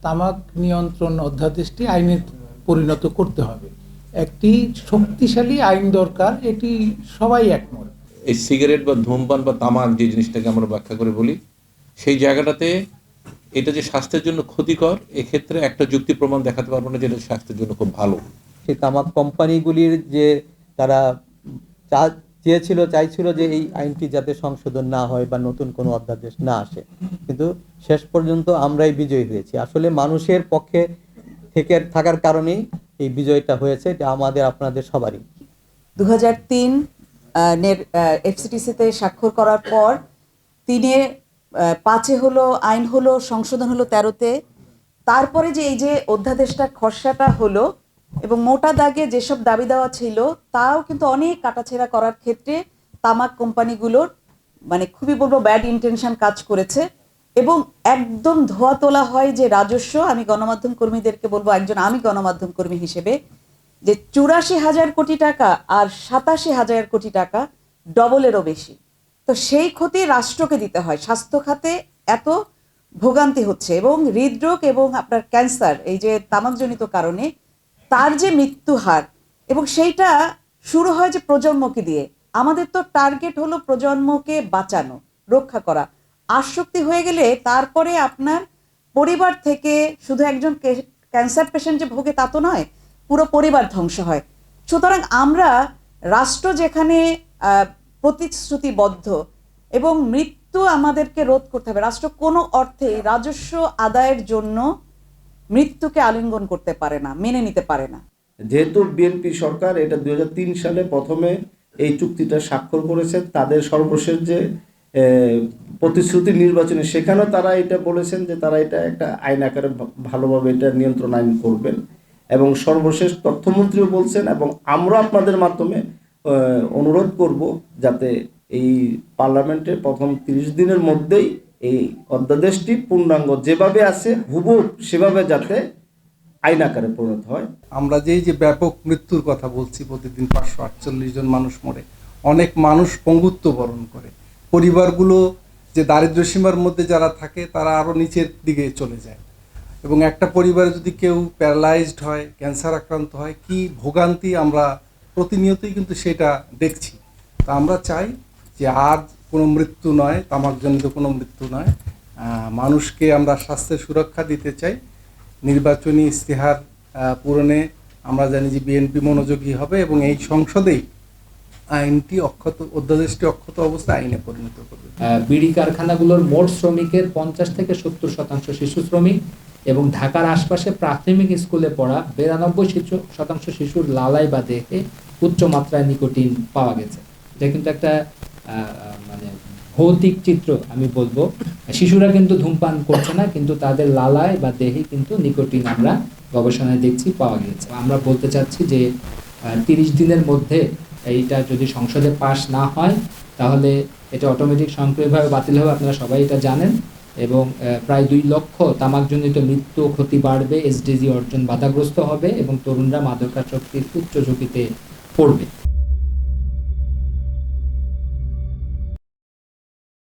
তামাক নিয়ন্ত্রণ অধ্যাদেশটি আইনে পরিণত করতে হবে। একটি শক্তিশালী আইন দরকার, এটি সবাই একমত। এই সিগারেট বা ধূমপান বা তামাক যে জিনিসটাকে আমরা ব্যাখ্যা করে বলি, সেই জায়গাটাতে এটা যে স্বাস্থ্যের জন্য ক্ষতিকর, এক্ষেত্রে একটা যুক্তি প্রমাণ দেখাতে পারবো না যে এটা স্বাস্থ্যের জন্য খুব ভালো। সেই তামাক কোম্পানিগুলির যে তারা চাইছিল যে এই আইনটি যাতে সংশোধন না হয় বা নতুন কোনো অধ্যাদেশ না আসে, কিন্তু শেষ পর্যন্ত আমরাই বিজয়ী হয়েছি। আসলে মানুষের পক্ষে থেকে থাকার কারণেই এই বিজয়টা হয়েছে, এটা আমাদের আপনাদের সবারই। 2003 এফসিটিসিতে স্বাক্ষর করার পর 5 হলো আইন হলো, সংশোধন হলো 13-তে। তারপরে যে এই যে অধ্যাদেশটা খসড়াটা হলো এবং মোটা দাগে যেসব দাবি দেওয়া ছিল তাও কিন্তু অনেক কাটাছেঁড়া করার ক্ষেত্রে তামাক কোম্পানিগুলোর মানে খুবই বলবো ব্যাড ইন্টেনশন কাজ করেছে এবং একদম ধোয়া তোলা হয় যে রাজস্ব। আমি গণমাধ্যম কর্মীদেরকে বলবো, আমি গণমাধ্যম কর্মী হিসেবে, যে 84,000 কোটি টাকা আর 87,000 কোটি টাকা ডবলেরও বেশি। তো সেই ক্ষতি রাষ্ট্রকে দিতে হয়। স্বাস্থ্য খাতে এত ভোগান্তি হচ্ছে এবং হৃদরোগ এবং আপনার ক্যান্সার, এই যে তামাকজনিত কারণে তার যে মৃত্যু হার, এবং সেইটা শুরু হয় যে প্রজন্মকে দিয়ে। আমাদের তো টার্গেট হলো প্রজন্মকে বাঁচানো, রক্ষা করা। আসক্তি হয়ে গেলে তারপরে আপনার পরিবার থেকে শুধু একজন ক্যান্সার পেশেন্ট যে ভোগে তা তো নয়, পুরো পরিবার ধ্বংস হয়। সুতরাং আমরা রাষ্ট্র যেখানে প্রতিশ্রুতিবদ্ধ এবং মৃত্যু আমাদেরকে রোধ করতে হবে, রাষ্ট্র কোনো অর্থে রাজস্ব আদায়ের জন্য মৃত্যুকে আলিঙ্গন করতে পারে না, মেনে নিতে পারে না। যেহেতু বিএনপি সরকার এটা 2003 সালে প্রথমে এই চুক্তিটা স্বাক্ষর করেছে, তাদের সর্বশেষ যে প্রতিশ্রুতি নির্বাচনে সেখানেও তারা এটা বলেছেন যে তারা এটা একটা আইন আকারে ভালোভাবে এটা নিয়ন্ত্রণ আইন করবেন, এবং সর্বশেষ তথ্যমন্ত্রীও বলছেন, এবং আমরা আপনাদের মাধ্যমে অনুরোধ করব যাতে এই পার্লামেন্টের প্রথম 30 দিনের মধ্যেই এই অধ্যাদেশটি পূর্ণাঙ্গ যেভাবে আছে হুবহু সেভাবে যাতে আইন আকারে পরিণত হয়। আমরা যে ব্যাপক মৃত্যুর কথা বলছি, প্রতিদিন 548 জন মানুষ মরে, অনেক মানুষ পঙ্গুত্ব বরণ করে, পরিবারগুলো যে দারিদ্র্য সীমার মধ্যে যারা থাকে তারা আরও নিচের দিকে চলে যায়, এবং একটা পরিবারে যদি কেউ প্যারালাইজড হয়, ক্যান্সার আক্রান্ত হয়, কি ভোগান্তি আমরা প্রতিনিয়তই কিন্তু সেটা দেখছি। তা আমরা চাই যে আর কোনো মৃত্যু নয়, তামাকজনিত কোনো মৃত্যু নয়, মানুষকে আমরা স্বাস্থ্যের সুরক্ষা দিতে চাই। নির্বাচনী ইস্তেহার পূরণে আমরা জানি যে বিএনপি মনোযোগী হবে এবং এই সংসদেই আইনটি অধ্যাদেশটি অক্ষত অবস্থায় আইনে পরিণত করবে। বিড়ি কারখানাগুলোর মোট শ্রমিকের 50 থেকে 70% শিশু শ্রমিক, এবং ঢাকার আশপাশে প্রাথমিক স্কুলে পড়া 92% শিশুর লালাই বা দেহে উচ্চ মাত্রায় নিকোটিন পাওয়া গেছে। এটা কিন্তু একটা মানে ভৌতিক চিত্র আমি বলবো। শিশুরা কিন্তু ধূমপান করছে না, কিন্তু তাদের লালায় বা দেহে কিন্তু নিকোটিন আমরা গবেষণায় দেখছি পাওয়া গেছে। আমরা বলতে চাচ্ছি যে 30 দিনের মধ্যে এইটা যদি সংসদে পাশ না হয় তাহলে এটা অটোমেটিক স্বয়ংক্রিয়ভাবে বাতিল হবে, আপনারা সবাই এটা জানেন, এবং প্রায় 2 লক্ষ তামাকজনিত মৃত্যু ক্ষতি বাড়বে, এসডিজি অর্জন বাধাগ্রস্ত হবে এবং তরুণরা মাদকাসক্তির উচ্চ ঝুঁকিতে পড়বে।